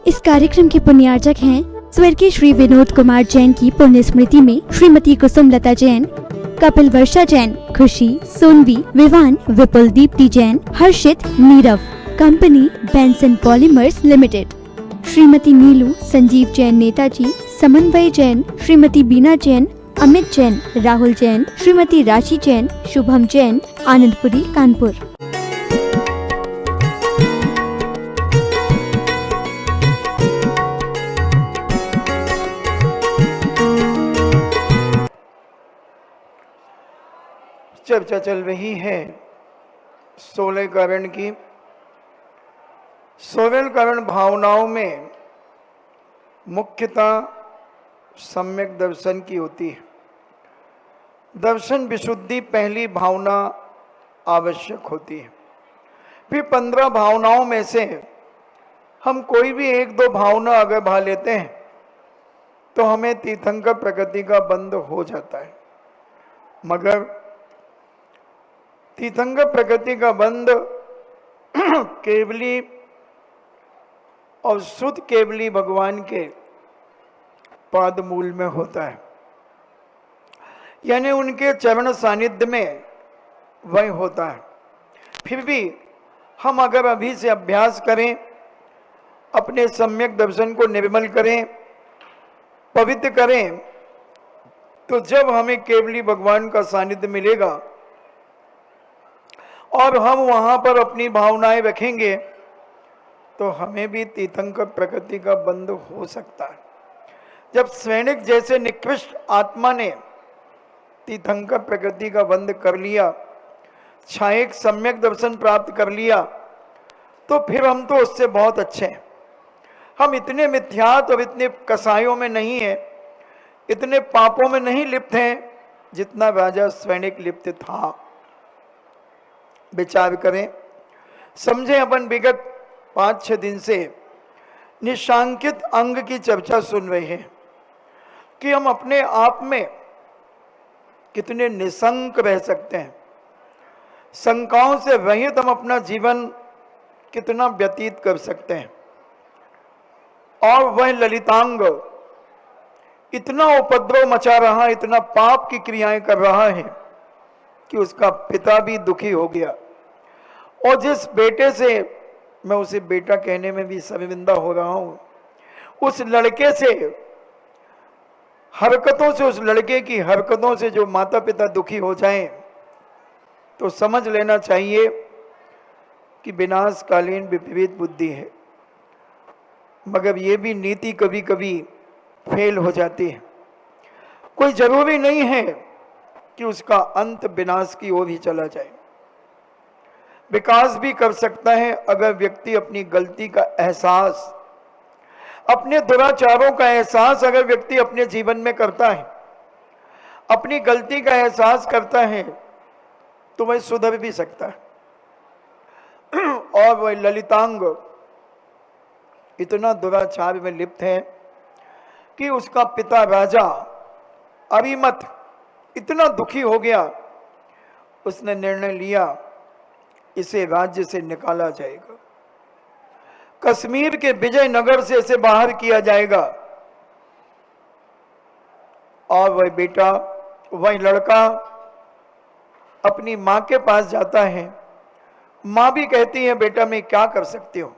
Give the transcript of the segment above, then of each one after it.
इस कार्यक्रम के पुण्यार्चक हैं स्वर्गीय श्री विनोद कुमार जैन की पुण्य स्मृति में श्रीमती कुसुम लता Jain, Kapil Varsha Jain, Khushi, Sonvi, Vivaan, Vipul Deepti Jain, Harshit, Nirav. Company Benson polymers limited. Shrimati Neelu, Sanjeev Jain Netaji, Samanvay Jain, Shrimati बीना जैन, अमित जैन, राहुल जैन, श्रीमती राशि जैन, शुभम जैन, आनंदपुरी, कानपुर। चर्चा चल रही है 16 कारण की। 16 कारण भावनाओं में मुख्यतः सम्यक दर्शन की होती है। दर्शन विशुद्धि पहली भावना आवश्यक होती है। फिर 15 भावनाओं में से हम कोई भी 1-2 भावना अगर भा लेते हैं तो हमें तीर्थंकर प्रकृति का बंध हो जाता है। मगर तीर्थंकर प्रकृति का बंध केवली और शुद्ध केवली भगवान के पाद मूल में होता है, यानी उनके चरण सानिध्य में वही होता है। फिर भी हम अगर अभी से अभ्यास करें, अपने सम्यक दर्शन को निर्मल करें, पवित्र करें, तो जब हमें केवली भगवान का सानिध्य मिलेगा और हम वहां पर अपनी भावनाएं रखेंगे तो हमें भी तीर्थंकर प्रकृति का बंध हो सकता है। जब स्वैनिक जैसे निकृष्ट आत्मा ने तीर्थंकर प्रकृति का बंध कर लिया, छायक सम्यक दर्शन प्राप्त कर लिया, तो फिर हम तो उससे बहुत अच्छे हैं। हम इतने मिथ्यात्व और इतने कसायों में नहीं है, इतने पापों में नहीं लिप्त हैं जितना राजा स्वैनिक लिप्त था। विचार करें, समझें। अपन विगत 5-6 दिन से निशांकित अंग की चर्चा सुन रहे हैं कि हम अपने आप में कितने निशंक रह सकते हैं। शंकाओं से रहित हम अपना जीवन कितना व्यतीत कर सकते हैं। और वह ललितांग इतना उपद्रव मचा रहा, इतना पाप की क्रियाएं कर रहा है कि उसका पिता भी दुखी हो गया। और जिस बेटे से, मैं उसे बेटा कहने में भी शर्मिंदा हो रहा हूं, उस लड़के से हरकतों से, उस लड़के की हरकतों से जो माता पिता दुखी हो जाएं, तो समझ लेना चाहिए कि विनाशकालीन विपरीत बुद्धि है। मगर ये भी नीति कभी कभी फेल हो जाती है। कोई जरूरी नहीं है कि उसका अंत विनाश की ओर ही चला जाए। विकास भी कर सकता है अगर व्यक्ति अपनी गलती का एहसास, अपने दुराचारों का एहसास अगर व्यक्ति अपने जीवन में करता है, अपनी गलती का एहसास करता है, तो वह सुधर भी सकता है। और वह ललितांग इतना दुराचार में लिप्त है कि उसका पिता राजा अरिमत इतना दुखी हो गया, उसने निर्णय लिया इसे राज्य से निकाला जाएगा, कश्मीर के विजयनगर से इसे बाहर किया जाएगा। और वह बेटा, वह लड़का अपनी मां के पास जाता है। मां भी कहती है, बेटा मैं क्या कर सकती हूं,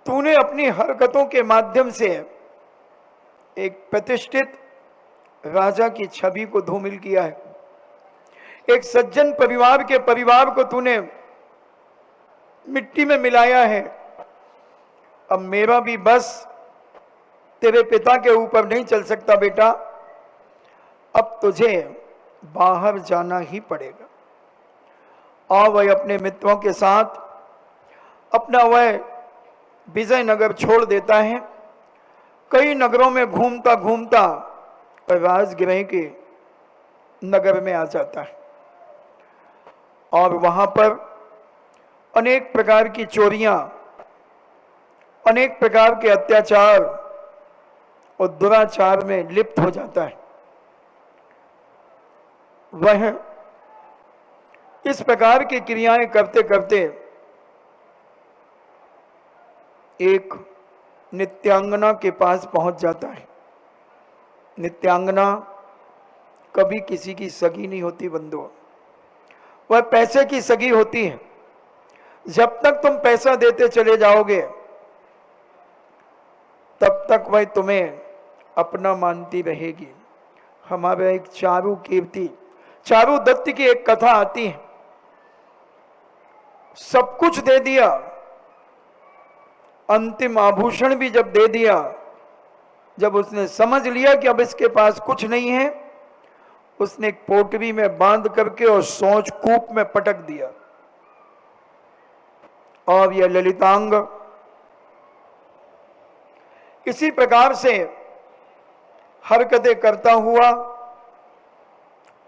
तूने अपनी हरकतों के माध्यम से एक प्रतिष्ठित राजा की छवि को धूमिल किया है, एक सज्जन परिवार के परिवार को तूने मिट्टी में मिलाया है। अब मेरा भी बस तेरे पिता के ऊपर नहीं चल सकता बेटा, अब तुझे बाहर जाना ही पड़ेगा। और वह अपने मित्रों के साथ अपना वह विजयनगर छोड़ देता है। कई नगरों में घूमता घूमता राजगृह के नगर में आ जाता है और वहां पर अनेक प्रकार की चोरियां, अनेक प्रकार के अत्याचार और दुराचार में लिप्त हो जाता है। वह इस प्रकार की क्रियाएं करते करते एक नित्यांगना के पास पहुंच जाता है। नित्यांगना कभी किसी की सगी नहीं होती बंधुओं, वह पैसे की सगी होती है। जब तक तुम पैसा देते चले जाओगे तब तक वह तुम्हें अपना मानती रहेगी। हमारे एक चारू दत्त की एक कथा आती है। सब कुछ दे दिया, अंतिम आभूषण भी जब दे दिया, जब उसने समझ लिया कि अब इसके पास कुछ नहीं है, उसने एक पोटली में बांध करके और सोच कूप में पटक दिया। और यह ललितांग इसी प्रकार से हरकतें करता हुआ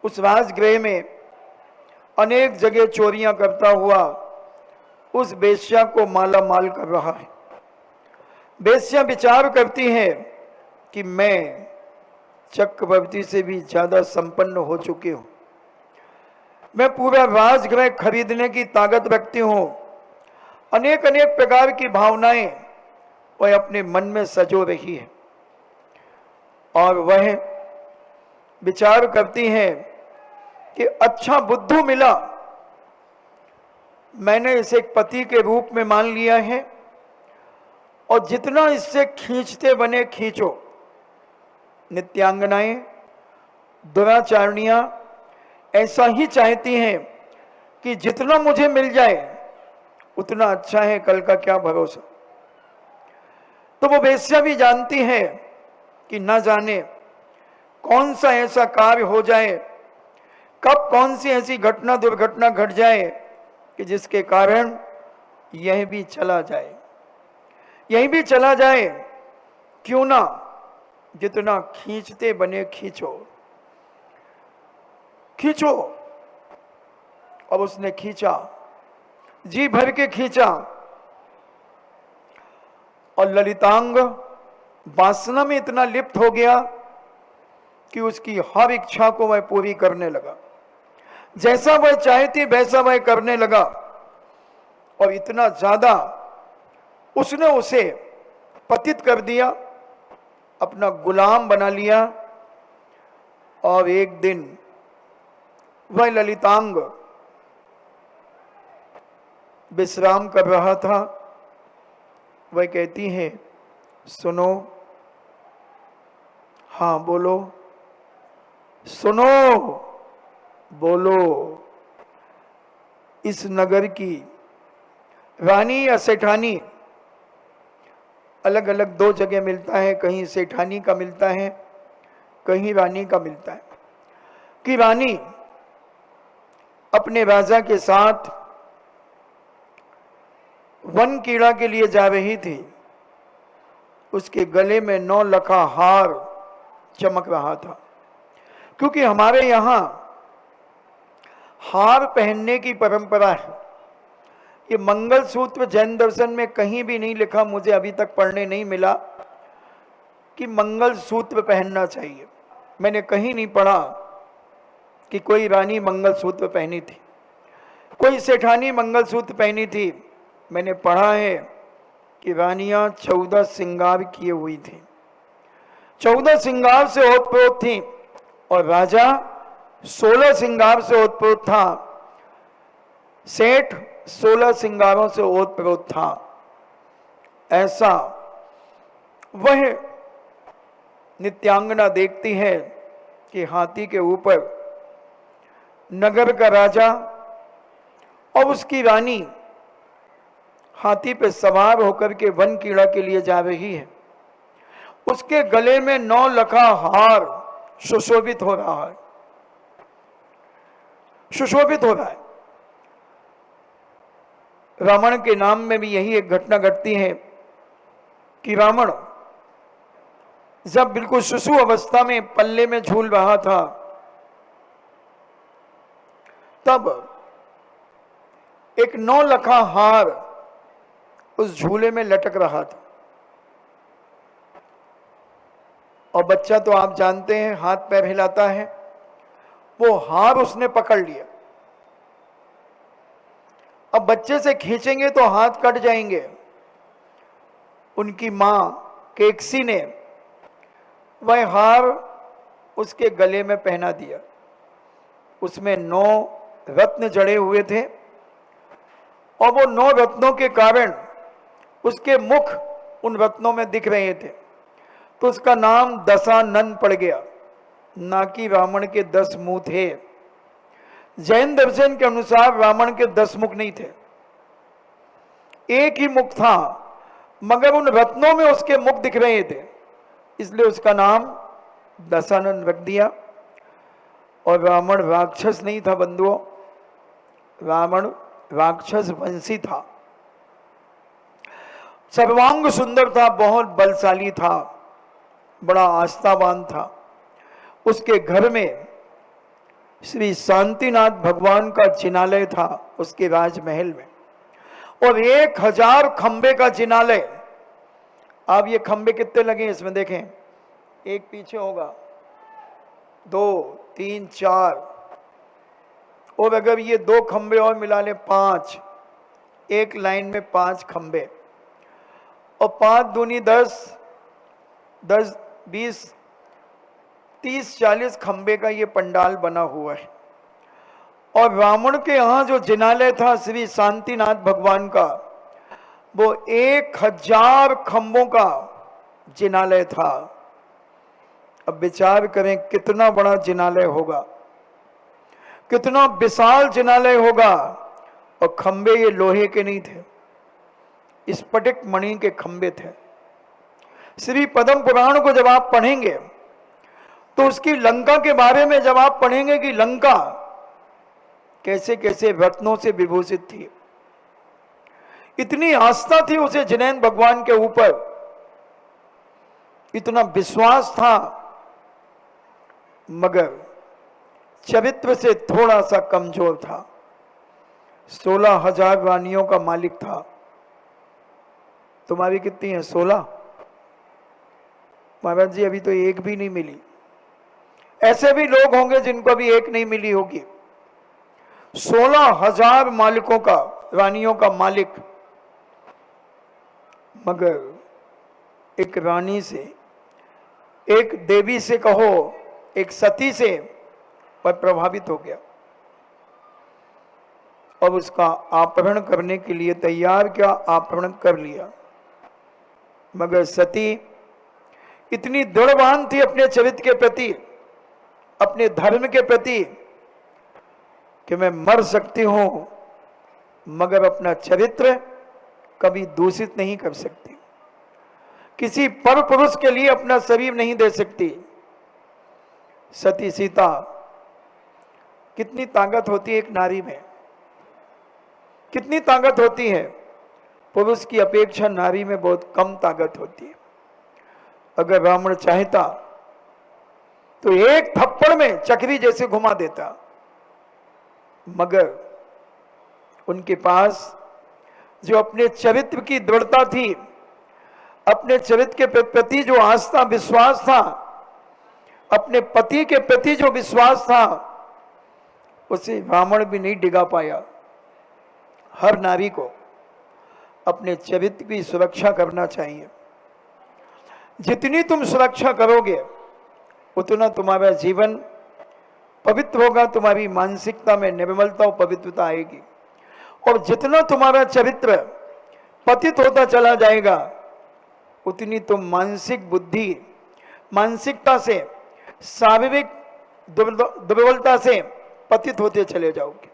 उस राजगृह में अनेक जगह चोरियां करता हुआ उस बेश्या को माला माल कर रहा है। बेश्या विचार करती है कि मैं चक्रवर्ती से भी ज्यादा संपन्न हो चुकी हूं, मैं पूरा राजगृह खरीदने की ताकत रखती हूं। अनेक अनेक प्रकार की भावनाएं वह अपने मन में सजो रही है और वह विचार करती है कि अच्छा बुद्धू मिला, मैंने इसे एक पति के रूप में मान लिया है और जितना इससे खींचते बने खींचो। नित्यांगनाएं, दुराचारणियां ऐसा ही चाहती हैं कि जितना मुझे मिल जाए उतना अच्छा है, कल का क्या भरोसा। तो वो वेश्या भी जानती है कि न जाने कौन सा ऐसा कार्य हो जाए, कब कौन सी ऐसी घटना दुर्घटना घट जाए कि जिसके कारण यह भी चला जाए, यही भी चला जाए। क्यों ना जितना खींचते बने खींचो खींचो। अब उसने खींचा, जी भर के खींचा और ललितांग वासना में इतना लिप्त हो गया कि उसकी हर इच्छा को वह पूरी करने लगा। जैसा वह चाहती वैसा वह करने लगा और इतना ज्यादा उसने उसे पतित कर दिया, अपना गुलाम बना लिया। और एक दिन वह ललितांग विश्राम कर रहा था। वह कहती है, सुनो। हाँ बोलो। सुनो बोलो। इस नगर की रानी या सेठानी, अलग अलग दो जगह मिलता है, कहीं सेठानी का मिलता है, कहीं रानी का मिलता है, कि रानी अपने राजा के साथ वन कीड़ा के लिए जा रही थी। उसके गले में 9 लखा हार चमक रहा था, क्योंकि हमारे यहां हार पहनने की परंपरा है। ये मंगलसूत्र जैन दर्शन में कहीं भी नहीं लिखा, मुझे अभी तक पढ़ने नहीं मिला कि मंगलसूत्र पहनना चाहिए। मैंने कहीं नहीं पढ़ा कि कोई रानी मंगलसूत्र पहनी थी, कोई सेठानी मंगलसूत्र पहनी थी। मैंने पढ़ा है कि रानियां 14 श्रृंगार किए हुई थी, 14 श्रृंगार से ओतप्रोत थी और राजा 16 श्रृंगार से ओतप्रोत था। सेठ 16 श्रृंगारों से ओतप्रोत था। ऐसा वह नित्यांगना देखती है कि हाथी के ऊपर नगर का राजा और उसकी रानी हाथी पे सवार होकर के वन कीड़ा के लिए जा रही है। उसके गले में 9 लखा हार सुशोभित हो रहा है, सुशोभित हो रहा है। रावण के नाम में भी यही एक घटना घटती है कि रावण जब बिल्कुल शिशु अवस्था में पल्ले में झूल रहा था, तब एक 9 लखा हार उस झूले में लटक रहा था। और बच्चा तो आप जानते हैं हाथ पैर हिलाता है, वो हार उसने पकड़ लिया। अब बच्चे से खींचेंगे तो हाथ कट जाएंगे, उनकी मां केकसी ने वह हार उसके गले में पहना दिया। उसमें 9 रत्न जड़े हुए थे और वो 9 रत्नों के कारण उसके मुख उन रत्नों में दिख रहे थे, तो उसका नाम दशानन पड़ गया। ना कि रावण के 10 मुंह थे। जैन दर्शन के अनुसार रावण के 10 मुख नहीं थे, एक ही मुख था, मगर उन रत्नों में उसके मुख दिख रहे थे, इसलिए उसका नाम दशानन रख दिया। और रावण राक्षस नहीं था बंधुओं, रावण राक्षस वंशी था। सर्वांग सुंदर था, बहुत बलशाली था, बड़ा आस्थावान था। उसके घर में श्री शांतिनाथ भगवान का जिनालय था, उसके राजमहल में, और 1000 खंबे का जिनालय। अब ये खंबे कितने लगे इसमें देखें, एक पीछे होगा, 2 3 4, और अगर ये 2 खंबे और मिला ले 5, एक लाइन में 5 खंबे, और 5 दूनी 10, 10 20 30 40 खंबे का ये पंडाल बना हुआ है। और रावण के यहाँ जो जिनालय था श्री शांतिनाथ भगवान का, वो 1000 खंबों का जिनालय था। अब विचार करें कितना बड़ा जिनालय होगा, कितना विशाल जिनालय होगा। और खंबे ये लोहे के नहीं थे, स्फटिक मणि के खंबे थे। श्री पद्म पुराण को जब आप पढ़ेंगे तो उसकी लंका के बारे में जब आप पढ़ेंगे कि लंका कैसे कैसे रत्नों से विभूषित थी, इतनी आस्था थी उसे जिनेंद्र भगवान के ऊपर, इतना विश्वास था, मगर चरित्र से थोड़ा सा कमजोर था। 16,000 रानियों का मालिक था। तुम्हारी कितनी है? 16। महाराज जी अभी तो एक भी नहीं मिली। ऐसे भी लोग होंगे जिनको अभी एक नहीं मिली होगी। 16,000 मालिकों का, रानियों का मालिक, मगर एक रानी से, एक देवी से कहो, एक सती से पर प्रभावित हो गया और उसका अपहरण करने के लिए तैयार किया, अपहरण कर लिया। मगर सती इतनी दृढ़वान थी अपने चरित्र के प्रति, अपने धर्म के प्रति, कि मैं मर सकती हूं मगर अपना चरित्र कभी दूषित नहीं कर सकती, किसी पर पुरुष के लिए अपना शरीर नहीं दे सकती। सती सीता, कितनी ताकत होती है एक नारी में, कितनी ताकत होती है। पुरुष की अपेक्षा नारी में बहुत कम ताकत होती है। अगर रावण चाहता तो एक थप्पड़ में चक्री जैसे घुमा देता, मगर उनके पास जो अपने चरित्र की दृढ़ता थी, अपने चरित्र के प्रति जो आस्था विश्वास था, अपने पति के प्रति जो विश्वास था, उसे रावण भी नहीं डिगा पाया। हर नारी को अपने चरित्र की सुरक्षा करना चाहिए। जितनी तुम सुरक्षा करोगे उतना तुम्हारा जीवन पवित्र होगा, तुम्हारी मानसिकता में निर्मलता और पवित्रता आएगी। और जितना तुम्हारा चरित्र पतित होता चला जाएगा, उतनी तुम मानसिक बुद्धि, मानसिकता से, शारीरिक दुर्बलता से पतित होते चले जाओगे।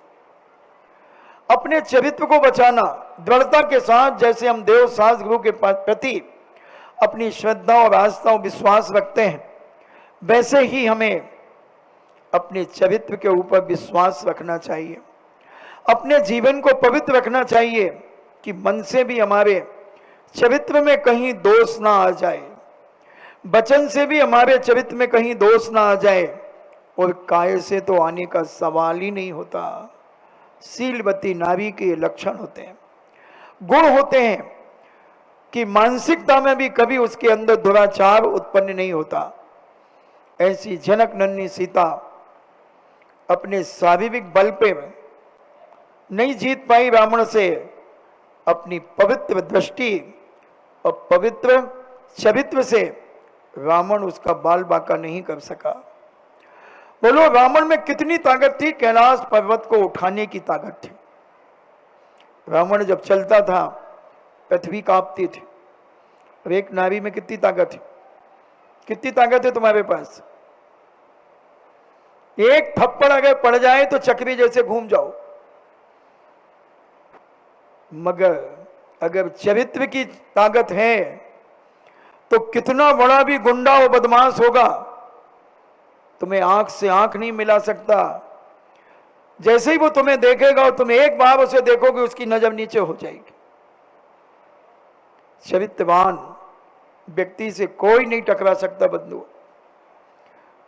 अपने चरित्र को बचाना दृढ़ता के साथ, जैसे हम देव शास्त्र गुरु के प्रति अपनी श्रद्धा और आस्था और विश्वास रखते हैं, वैसे ही हमें अपने चरित्र के ऊपर विश्वास रखना चाहिए। अपने जीवन को पवित्र रखना चाहिए कि मन से भी हमारे चरित्र में कहीं दोष ना आ जाए, वचन से भी हमारे चरित्र में कहीं दोष ना आ जाए, और काय से तो आने का सवाल ही नहीं होता। शीलवती नारी के लक्षण होते हैं, गुण होते हैं कि मानसिकता में भी कभी उसके अंदर दुराचार उत्पन्न नहीं होता। ऐसी जनक नन्ही सीता अपने शारीरिक बल पे नहीं जीत पाई रावण से, अपनी पवित्र दृष्टि और पवित्र चरित्र से रावण उसका बाल बांका नहीं कर सका। बोलो रावण में कितनी ताकत थी, कैलाश पर्वत को उठाने की ताकत थी। रावण जब चलता था पृथ्वी कांपती थी। और एक नारी में कितनी ताकत है, कितनी ताकत है तुम्हारे पास। एक थप्पड़ अगर पड़ जाए तो चक्री जैसे घूम जाओ। मगर अगर चरित्र की ताकत है तो कितना बड़ा भी गुंडा और बदमाश होगा, तुम्हें आंख से आंख नहीं मिला सकता। जैसे ही वो तुम्हें देखेगा और तुम एक बार उसे देखोगे, उसकी नजर नीचे हो जाएगी। चरित्रवान व्यक्ति से कोई नहीं टकरा सकता बंधु।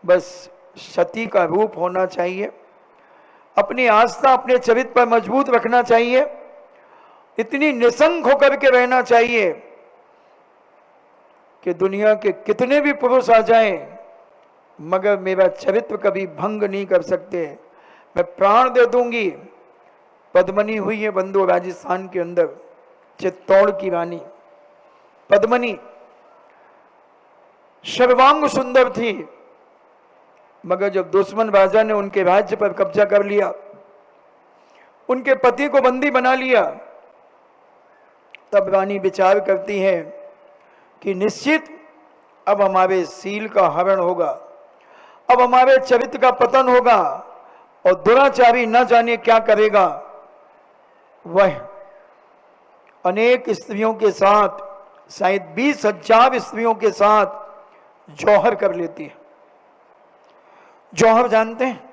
बस सती का रूप होना चाहिए, अपनी आस्था अपने चरित्र पर मजबूत रखना चाहिए, इतनी निसंक होकर के रहना चाहिए कि दुनिया के कितने भी पुरुष आ जाएं, मगर मेरा चरित्र कभी भंग नहीं कर सकते। मैं प्राण दे दूंगी। पद्मनी हुई है बंधु राजस्थान के अंदर, चित्तौड़ की रानी पद्मनी सर्वांग सुंदर थी, मगर जब दुश्मन राजा ने उनके राज्य पर कब्जा कर लिया, उनके पति को बंदी बना लिया, तब रानी विचार करती है कि निश्चित अब हमारे शील का हरण होगा, अब हमारे चरित्र का पतन होगा और दुराचारी न जाने क्या करेगा। वह अनेक स्त्रियों के साथ, शायद 20,000 स्त्रियों के साथ जौहर कर लेती है। जौहर जानते हैं,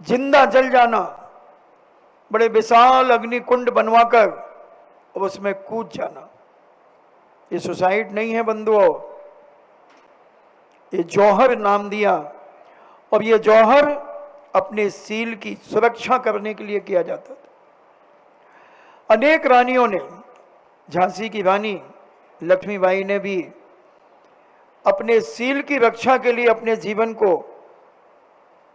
जिंदा जल जाना, बड़े विशाल अग्निकुंड बनवाकर और उसमें कूद जाना। ये सुसाइड नहीं है बंधुओं, ये जौहर नाम दिया। और ये जौहर अपने सील की सुरक्षा करने के लिए किया जाता था। अनेक रानियों ने, झांसी की रानी लक्ष्मीबाई ने भी अपने सील की रक्षा के लिए अपने जीवन को,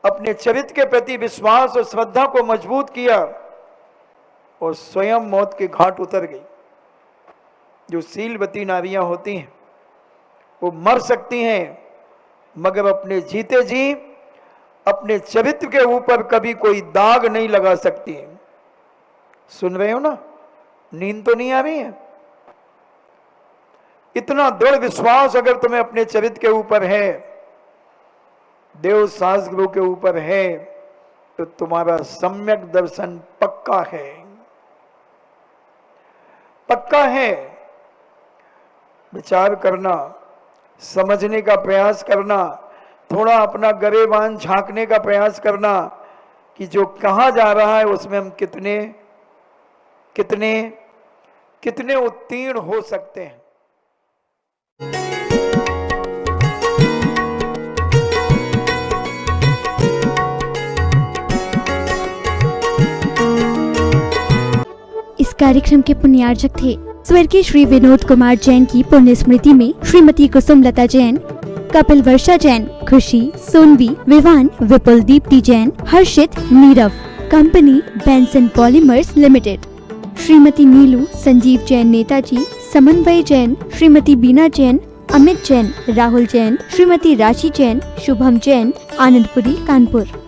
अपने चरित्र के प्रति विश्वास और श्रद्धा को मजबूत किया और स्वयं मौत के घाट उतर गई। जो सीलवती नारियां होती हैं वो मर सकती हैं, मगर अपने जीते जी अपने चरित्र के ऊपर कभी कोई दाग नहीं लगा सकती। सुन रहे हो ना, नींद तो नहीं आ रही है? इतना दृढ़ विश्वास अगर तुम्हें अपने चरित्र के ऊपर है, देव सास गुरु के ऊपर है, तो तुम्हारा सम्यक दर्शन पक्का है, पक्का है। विचार करना, समझने का प्रयास करना, थोड़ा अपना गरेबान झांकने का प्रयास करना कि जो कहाँ जा रहा है उसमें हम कितने कितने कितने उत्तीर्ण हो सकते हैं। इस कार्यक्रम के पुण्यार्चक थे स्वर्गीय श्री विनोद कुमार जैन की पुण्य स्मृति में Shrimati Kusumlata Jain, Kapil Varsha Jain, Khushi, Sonvi, Vivaan, Vipul Deepti Jain, Harshit, Nirav. Company Benson polymers limited. Shrimati Neelu Sanjeev Jain Netaji, Samanvay Jain, Shrimati बीना जैन, अमित जैन, राहुल जैन, श्रीमती राशि जैन, शुभम जैन, आनंदपुरी, कानपुर।